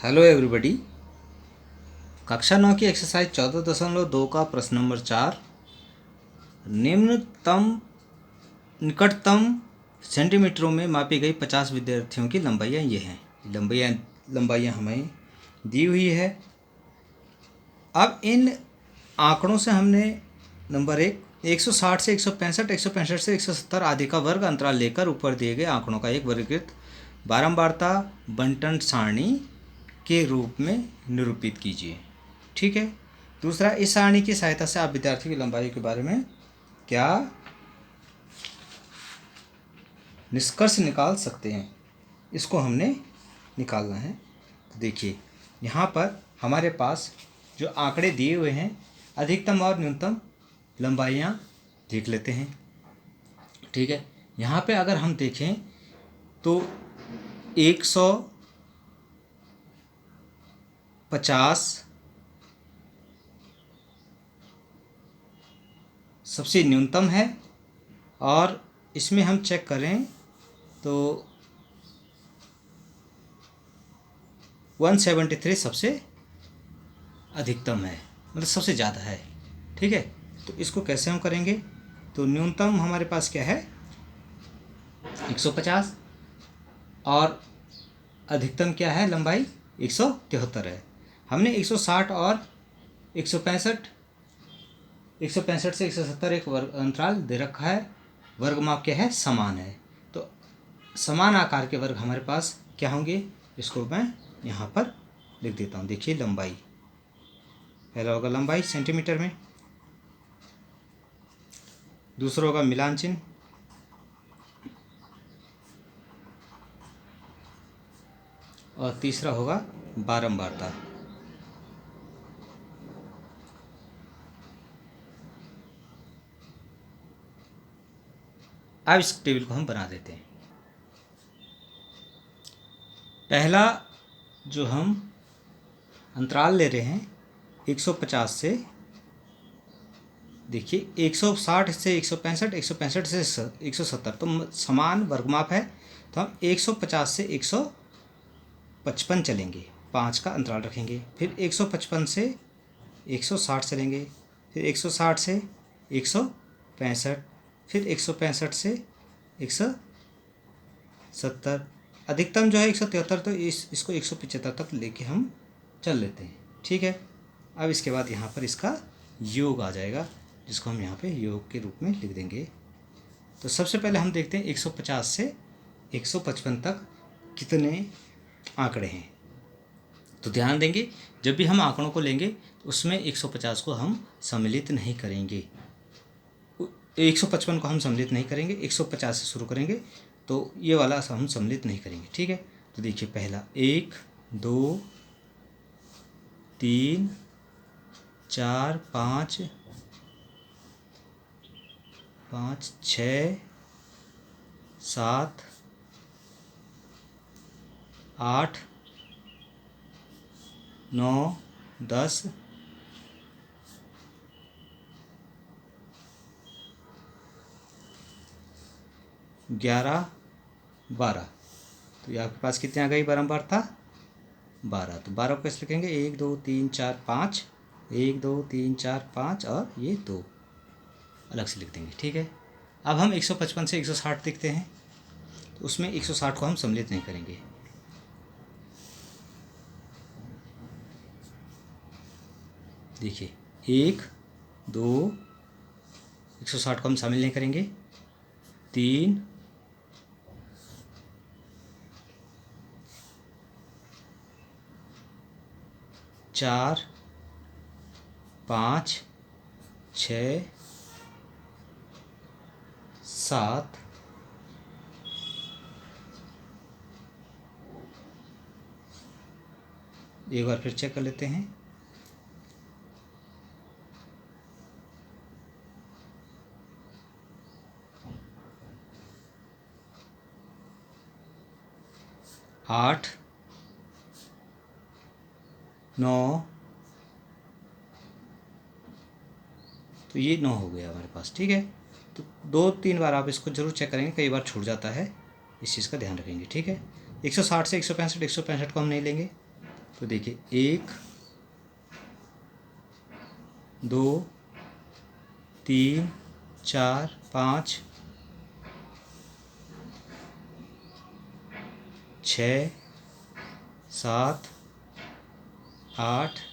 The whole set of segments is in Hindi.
Hello everybody. कक्षा 9 की एक्सरसाइज 14.2 का प्रश्न नंबर 4। निकटतम सेंटीमीटरों में मापी गई 50 विद्यार्थियों की लंबाइयाँ ये हैं। लंबाइयाँ हमें दी हुई है। अब इन आंकड़ों से हमने नंबर 160 से 165, 165 से 170 आदि का वर्ग अंतराल लेकर ऊपर दिए गए आंकड़ों का एक वर्गीकृत बारंबारता बंटन सारणी के रूप में निरूपित कीजिए। ठीक है। दूसरा, इस सारणी की सहायता से आप विद्यार्थी की लंबाई के बारे में क्या निष्कर्ष निकाल सकते हैं, इसको हमने निकालना है। तो देखिए, यहाँ पर हमारे पास जो आंकड़े दिए हुए हैं, अधिकतम और न्यूनतम लंबाइयाँ देख लेते हैं। ठीक है। यहाँ पे अगर हम देखें तो 150 सबसे न्यूनतम है और इसमें हम चेक करें तो 173 सबसे अधिकतम है, मतलब सबसे ज़्यादा है। ठीक है। तो इसको कैसे हम करेंगे? तो न्यूनतम हमारे पास क्या है? 150 और अधिकतम क्या है? लंबाई 173 है। हमने 160 और 165 से 170 एक वर्ग अंतराल दे रखा है। वर्ग माप क्या है? समान है। तो समान आकार के वर्ग हमारे पास क्या होंगे? इसको मैं यहाँ पर लिख देता हूँ। देखिए, लंबाई पहला होगा लंबाई सेंटीमीटर में, दूसरा होगा मिलान चिन्ह, और तीसरा होगा बारंबारता। अब इस टेबल को हम बना देते हैं। पहला जो हम अंतराल ले रहे हैं 150 से, देखिए 160 से 165, 165 से 170, तो समान वर्गमाप है। तो हम 150 से 155 चलेंगे, 5 का अंतराल रखेंगे। फिर 155 से 160 चलेंगे, फिर 160 से 165, फिर 165 से 170। अधिकतम जो है 173, तो इसको 175 तक लेके हम चल लेते हैं। ठीक है। अब इसके बाद यहाँ पर इसका योग आ जाएगा, जिसको हम यहाँ पे योग के रूप में लिख देंगे। तो सबसे पहले हम देखते हैं 150 से 155 तक कितने आंकड़े हैं। तो ध्यान देंगे, जब भी हम आंकड़ों को लेंगे तो उसमें 150 को हम सम्मिलित नहीं करेंगे, 155 को हम सम्मिलित नहीं करेंगे, 150 से शुरू करेंगे। तो ये वाला हम सम्मिलित नहीं करेंगे। ठीक है। तो देखिए, पहला 1 2 3 4 5 6 7 8 9 10 11 12। तो ये आपके पास कितने आ गई बारंबारता? 12। तो 12 को कैसे लिखेंगे? 1 2 3 4 5, 1 2 3 4 5, और ये 2 अलग से लिख देंगे। ठीक है। अब हम 155 से 160 देखते हैं, तो उसमें 160 को हम सम्मिलित नहीं करेंगे। देखिए, 1 2, 160 को हम शामिल नहीं करेंगे, 3 4 5 6 7 एक बार फिर चेक कर लेते हैं। 8 9, तो ये 9 हो गया हमारे पास। ठीक है। तो 2-3 बार आप इसको जरूर चेक करेंगे, कई बार छूट जाता है, इस चीज़ का ध्यान रखेंगे। ठीक है। 160 से 165 को हम नहीं लेंगे, तो तो देखिए 1 2 3 4 5 6 7 8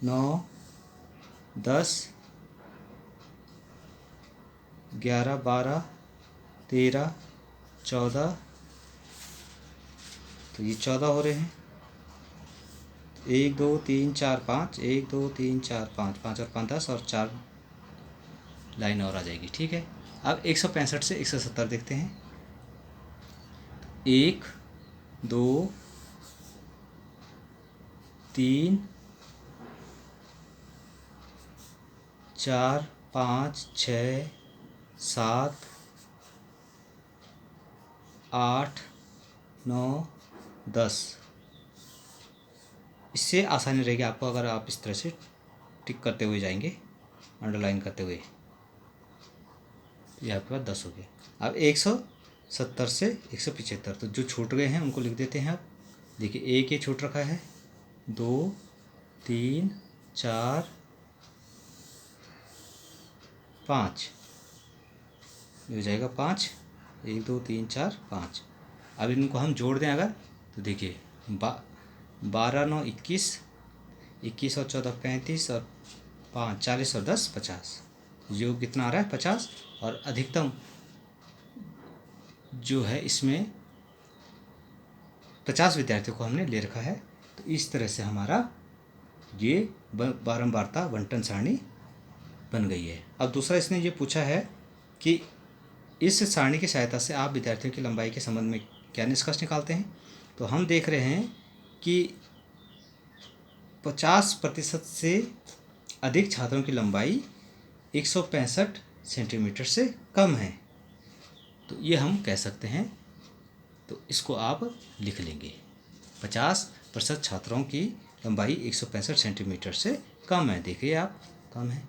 9 10 11 12 13 14, तो ये 14 हो रहे हैं। 1 2 3 4 5, 1 2 3 4 5, 5 और 5 10 और 4 लाइन और आ जाएगी। ठीक है, अब 165 से 170 देखते हैं। 1 2 3 4 5 6 7 8 9 10। इससे आसानी रहेगी आपको अगर आप इस तरह से टिक करते हुए जाएंगे, अंडरलाइन करते हुए। ये आपके पास 10 हो गया। अब 170 से 175, तो जो छूट गए हैं उनको लिख देते हैं। आप देखिए 1 ये छूट रखा है, 2 3 4 5, हो जाएगा 5, 1 2 3 4 5। अब इनको हम जोड़ दें अगर, तो देखिए 12 9 21, 21 और 14 35 और 5 40 और 10 50। योग कितना आ रहा है? 50। और अधिकतम जो है इसमें 50 विद्यार्थियों को हमने ले रखा है। तो इस तरह से हमारा ये बारंबारता बंटन सारणी बन गई है। अब दूसरा इसने ये पूछा है कि इस सारणी की सहायता से आप विद्यार्थियों की लंबाई के संबंध में क्या निष्कर्ष निकालते हैं। तो हम देख रहे हैं कि 50% से अधिक छात्रों की लंबाई 165 सेंटीमीटर से कम है। तो ये हम कह सकते हैं, तो इसको आप लिख लेंगे। 50% छात्रों की लंबाई 165 सेंटीमीटर से कम है। देखिए आप, कम है।